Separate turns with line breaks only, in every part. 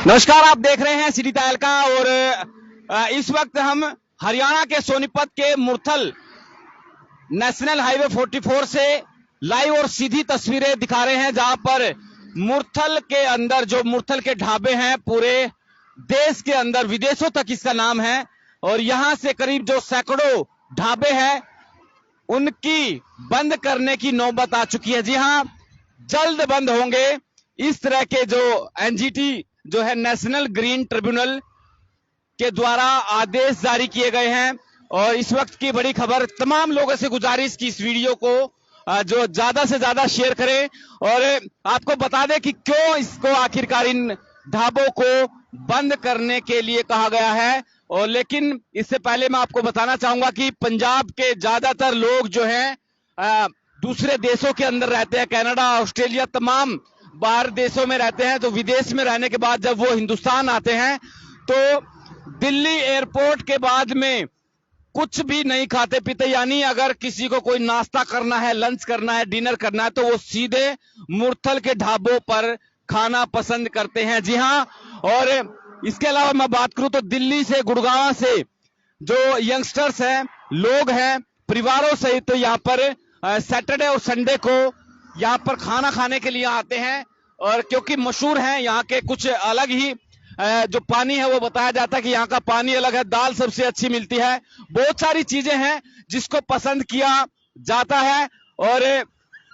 नमस्कार, आप देख रहे हैं सिटी तहलका और इस वक्त हम हरियाणा के सोनीपत के मुरथल नेशनल हाईवे 44 से लाइव और सीधी तस्वीरें दिखा रहे हैं, जहां पर मुरथल के अंदर जो मुरथल के ढाबे हैं पूरे देश के अंदर विदेशों तक इसका नाम है और यहां से करीब जो सैकड़ों ढाबे हैं उनकी बंद करने की नौबत आ चुकी है। जी हां, जल्द बंद होंगे। इस तरह के जो एनजीटी जो है नेशनल ग्रीन ट्रिब्यूनल के द्वारा आदेश जारी किए गए हैं और इस वक्त की बड़ी खबर, तमाम लोगों से गुजारिश की इस वीडियो को जो ज्यादा से ज्यादा शेयर करें और आपको बता दें कि क्यों इसको आखिरकार इन ढाबों को बंद करने के लिए कहा गया है। और लेकिन इससे पहले मैं आपको बताना चाहूंगा कि पंजाब के ज्यादातर लोग जो हैं दूसरे देशों के अंदर रहते हैं, कनाडा, ऑस्ट्रेलिया, तमाम बाहर देशों में रहते हैं। तो विदेश में रहने के बाद जब वो हिंदुस्तान आते हैं तो दिल्ली एयरपोर्ट के बाद में कुछ भी नहीं खाते पीते, यानी अगर किसी को कोई नाश्ता करना है, लंच करना है, डिनर करना है तो वो सीधे मुरथल के ढाबों पर खाना पसंद करते हैं। जी हाँ, और इसके अलावा मैं बात करूं तो दिल्ली से, गुड़गांव से जो यंगस्टर्स हैं, लोग हैं, परिवारों सहित तो यहाँ पर सैटरडे और संडे को यहाँ पर खाना खाने के लिए आते हैं। और क्योंकि मशहूर हैं यहाँ के कुछ अलग ही जो पानी है, वो बताया जाता है कि यहाँ का पानी अलग है, दाल सबसे अच्छी मिलती है, बहुत सारी चीजें हैं जिसको पसंद किया जाता है। और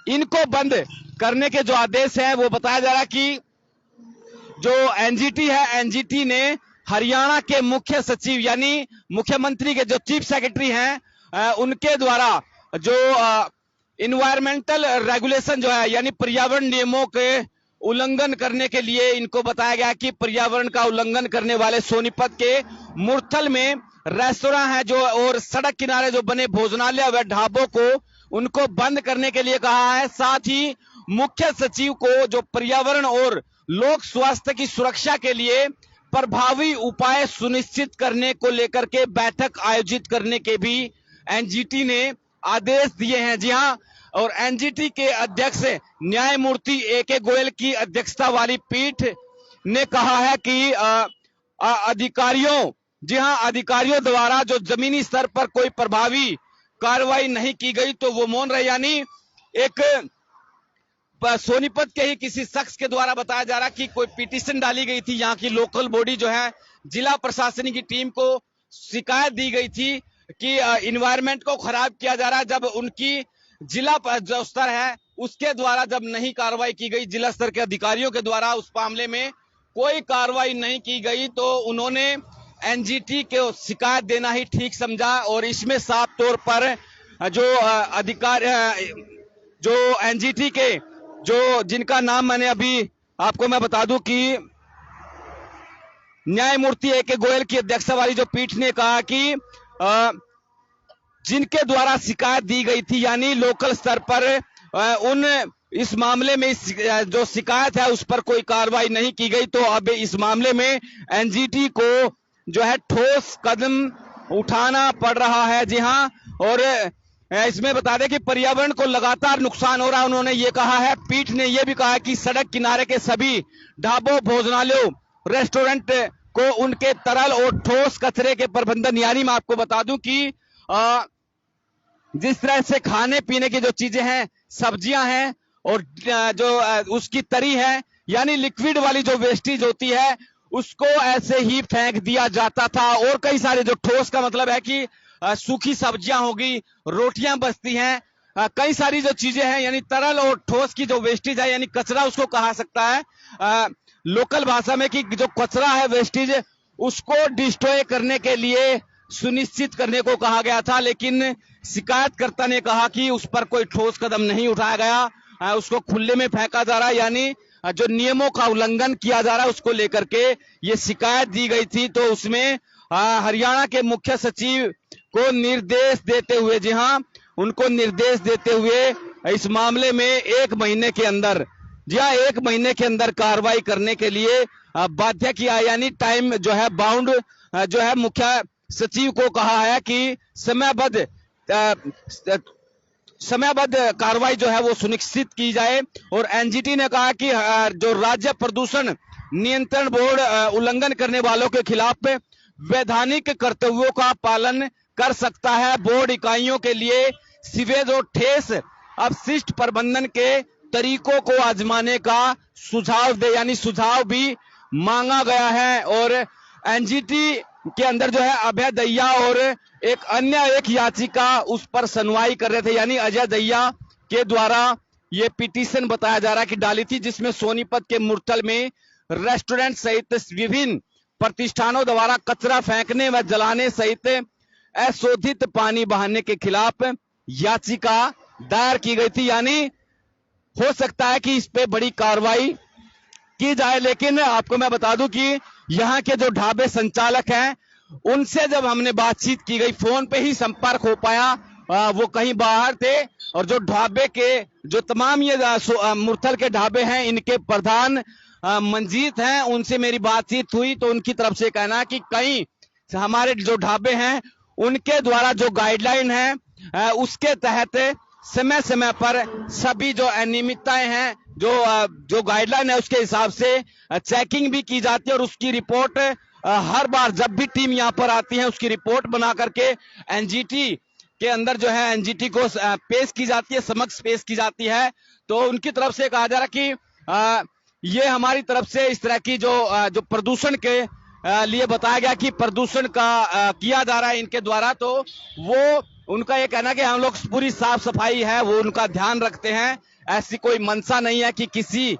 इनको बंद करने के जो आदेश है वो बताया जा रहा है कि जो एनजीटी है, एनजीटी ने हरियाणा के मुख्य सचिव यानी मुख्यमंत्री के जो चीफ सेक्रेटरी हैं उनके द्वारा जो इन्वायरमेंटल रेगुलेशन जो है यानी पर्यावरण नियमों के उल्लंघन करने के लिए इनको बताया गया कि पर्यावरण का उल्लंघन करने वाले सोनीपत के मुरथल में रेस्तोरां है जो और सड़क किनारे जो बने भोजनालय व ढाबों को उनको बंद करने के लिए कहा है। साथ ही मुख्य सचिव को जो पर्यावरण और लोक स्वास्थ्य की सुरक्षा के लिए प्रभावी उपाय सुनिश्चित करने को लेकर के बैठक आयोजित करने के भी एनजीटी ने आदेश दिए हैं। जी हाँ, और एनजीटी के अध्यक्ष न्यायमूर्ति ए.के. गोयल की अध्यक्षता वाली पीठ ने कहा है कि अधिकारियों, जी हाँ, अधिकारियों द्वारा जो जमीनी स्तर पर कोई प्रभावी कार्रवाई नहीं की गई तो वो मौन रहे। यानी एक सोनीपत के ही किसी शख्स के द्वारा बताया जा रहा कि कोई पिटीशन डाली गई थी, यहाँ की लोकल बॉडी जो है जिला प्रशासन की टीम को शिकायत दी गई थी कि इन्वायरमेंट को खराब किया जा रहा है। जब उनकी जिला जो स्तर है उसके द्वारा जब नहीं कार्रवाई की गई, जिला स्तर के अधिकारियों के द्वारा उस मामले में कोई कार्रवाई नहीं की गई तो उन्होंने एनजीटी को शिकायत देना ही ठीक समझा। और इसमें साफ तौर पर जो अधिकार जो एनजीटी के जो जिनका नाम मैंने अभी आपको मैं बता दूं कि न्यायमूर्ति ए.के. गोयल की अध्यक्षता वाली जो पीठ ने कहा कि जिनके द्वारा शिकायत दी गई थी यानी लोकल स्तर पर उन इस मामले में जो शिकायत है उस पर कोई कार्रवाई नहीं की गई तो अब इस मामले में एनजीटी को जो है ठोस कदम उठाना पड़ रहा है। जी हाँ, और इसमें बता दें कि पर्यावरण को लगातार नुकसान हो रहा है। उन्होंने ये कहा है, पीठ ने यह भी कहा है कि सड़क किनारे के सभी ढाबों, भोजनालयों, रेस्टोरेंट को उनके तरल और ठोस कचरे के प्रबंधन, यानी मैं आपको बता दूं कि जिस तरह से खाने पीने की जो चीजें हैं, सब्जियां हैं और जो उसकी तरी है यानी लिक्विड वाली जो वेस्टेज होती है उसको ऐसे ही फेंक दिया जाता था। और कई सारे जो ठोस का मतलब है कि सूखी सब्जियां होगी, रोटियां बचती हैं, कई सारी जो चीजें हैं यानी तरल और ठोस की जो वेस्टेज है यानी कचरा उसको कहा सकता है लोकल भाषा में कि जो कचरा है, वेस्टेज, उसको डिस्ट्रॉय करने के लिए सुनिश्चित करने को कहा गया था। लेकिन शिकायतकर्ता ने कहा कि उस पर कोई ठोस कदम नहीं उठाया गया, उसको खुले में फेंका जा रहा है, यानी जो नियमों का उल्लंघन किया जा रहा है उसको लेकर के ये शिकायत दी गई थी। तो उसमें हरियाणा के मुख्य सचिव को निर्देश देते हुए, जी हाँ, उनको निर्देश देते हुए इस मामले में 1 महीने के अंदर, जी हाँ, 1 महीने के अंदर कार्रवाई करने के लिए बाध्य किया, यानी टाइम जो है बाउंड जो है मुख्य सचिव को कहा है कि समयबद्ध कार्रवाई जो है वो सुनिश्चित की जाए। और एनजीटी ने कहा कि जो राज्य प्रदूषण नियंत्रण बोर्ड उल्लंघन करने वालों के खिलाफ वैधानिक कर्तव्यों का पालन कर सकता है। बोर्ड इकाइयों के लिए सीवेज और ठोस अपशिष्ट प्रबंधन के तरीकों को आजमाने का सुझाव भी मांगा गया है। और एनजीटी के अंदर जो है अभय दहिया और एक याचिका उस पर सुनवाई कर रहे थे, यानी अजय दहिया के द्वारा ये पिटीशन बताया जा रहा है कि डाली थी, जिसमें सोनीपत के मुरथल में रेस्टोरेंट सहित विभिन्न प्रतिष्ठानों द्वारा कचरा फेंकने व जलाने सहित अशोधित पानी बहाने के खिलाफ याचिका दायर की गई थी। यानी हो सकता है कि इस पे बड़ी कार्रवाई की जाए। लेकिन आपको मैं बता दूं कि यहाँ के जो ढाबे संचालक हैं उनसे जब हमने बातचीत की गई, फोन पे ही संपर्क हो पाया, वो कहीं बाहर थे। और जो ढाबे के जो तमाम ये मुरथल के ढाबे हैं इनके प्रधान मंजीत हैं, उनसे मेरी बातचीत हुई तो उनकी तरफ से कहना है कि कई हमारे जो ढाबे हैं उनके द्वारा जो गाइडलाइन है उसके तहत समय समय पर सभी जो अनियमितताएं हैं, जो गाइडलाइन है उसके हिसाब से चेकिंग भी की जाती है और उसकी रिपोर्ट हर बार जब भी टीम यहाँ पर आती है उसकी रिपोर्ट बना करके एनजीटी के अंदर जो है एनजीटी को पेश की जाती है, समक्ष पेश की जाती है। तो उनकी तरफ से कहा जा रहा कि ये हमारी तरफ से इस तरह की जो प्रदूषण के लिए बताया गया कि प्रदूषण का किया जा रहा है इनके द्वारा, तो वो उनका ये कहना कि हम लोग पूरी साफ सफाई है वो उनका ध्यान रखते हैं। ऐसी कोई मंशा नहीं है कि किसी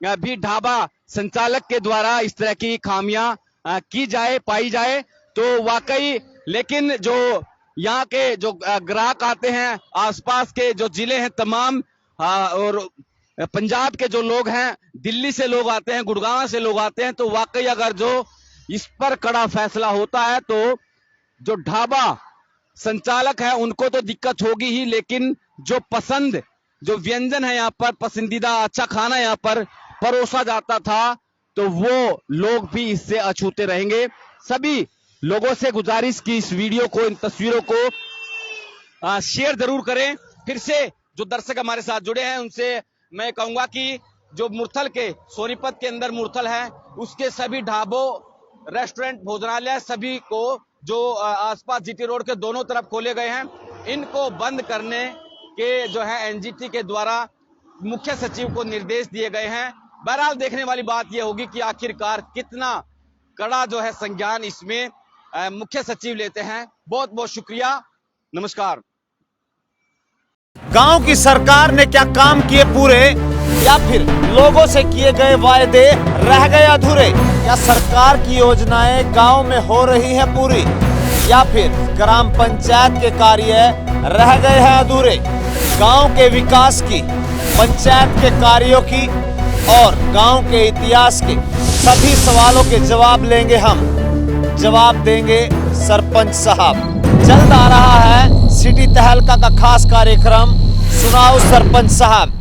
भी ढाबा संचालक के द्वारा इस तरह की खामियां पाई जाए। तो वाकई लेकिन जो यहाँ के जो ग्राहक आते हैं, आसपास के जो जिले हैं तमाम, और पंजाब के जो लोग हैं, दिल्ली से लोग आते हैं, गुड़गांव से लोग आते हैं, तो वाकई अगर जो इस पर कड़ा फैसला होता है तो जो ढाबा संचालक है उनको तो दिक्कत होगी ही, लेकिन जो व्यंजन है यहाँ पर पसंदीदा अच्छा खाना यहाँ पर परोसा जाता था तो वो लोग भी इससे अछूते रहेंगे। सभी लोगों से गुजारिश की इस वीडियो को, इन तस्वीरों को शेयर जरूर करें। फिर से जो दर्शक हमारे साथ जुड़े हैं उनसे मैं कहूंगा कि जो मुरथल के सोनीपत के अंदर मुरथल है उसके सभी ढाबों, रेस्टोरेंट, भोजनालय सभी को जो आसपास जीटी रोड के दोनों तरफ खोले गए हैं, इनको बंद करने के जो है एनजीटी के द्वारा मुख्य सचिव को निर्देश दिए गए हैं। बहरहाल देखने वाली बात यह होगी कि आखिरकार कितना कड़ा जो है संज्ञान इसमें मुख्य सचिव लेते हैं। बहुत बहुत शुक्रिया, नमस्कार।
गांव की सरकार ने क्या काम किए पूरे, या फिर लोगों से किए गए वायदे रह गए अधूरे? या सरकार की योजनाएं गांव में हो रही हैं पूरी, या फिर ग्राम पंचायत के कार्य रह गए हैं अधूरे? गांव के विकास की, पंचायत के कार्यों की और गांव के इतिहास के सभी सवालों के जवाब लेंगे हम, जवाब देंगे सरपंच साहब। जल्द आ रहा है सिटी तहलका का खास कार्यक्रम, सुनाओ सरपंच साहब।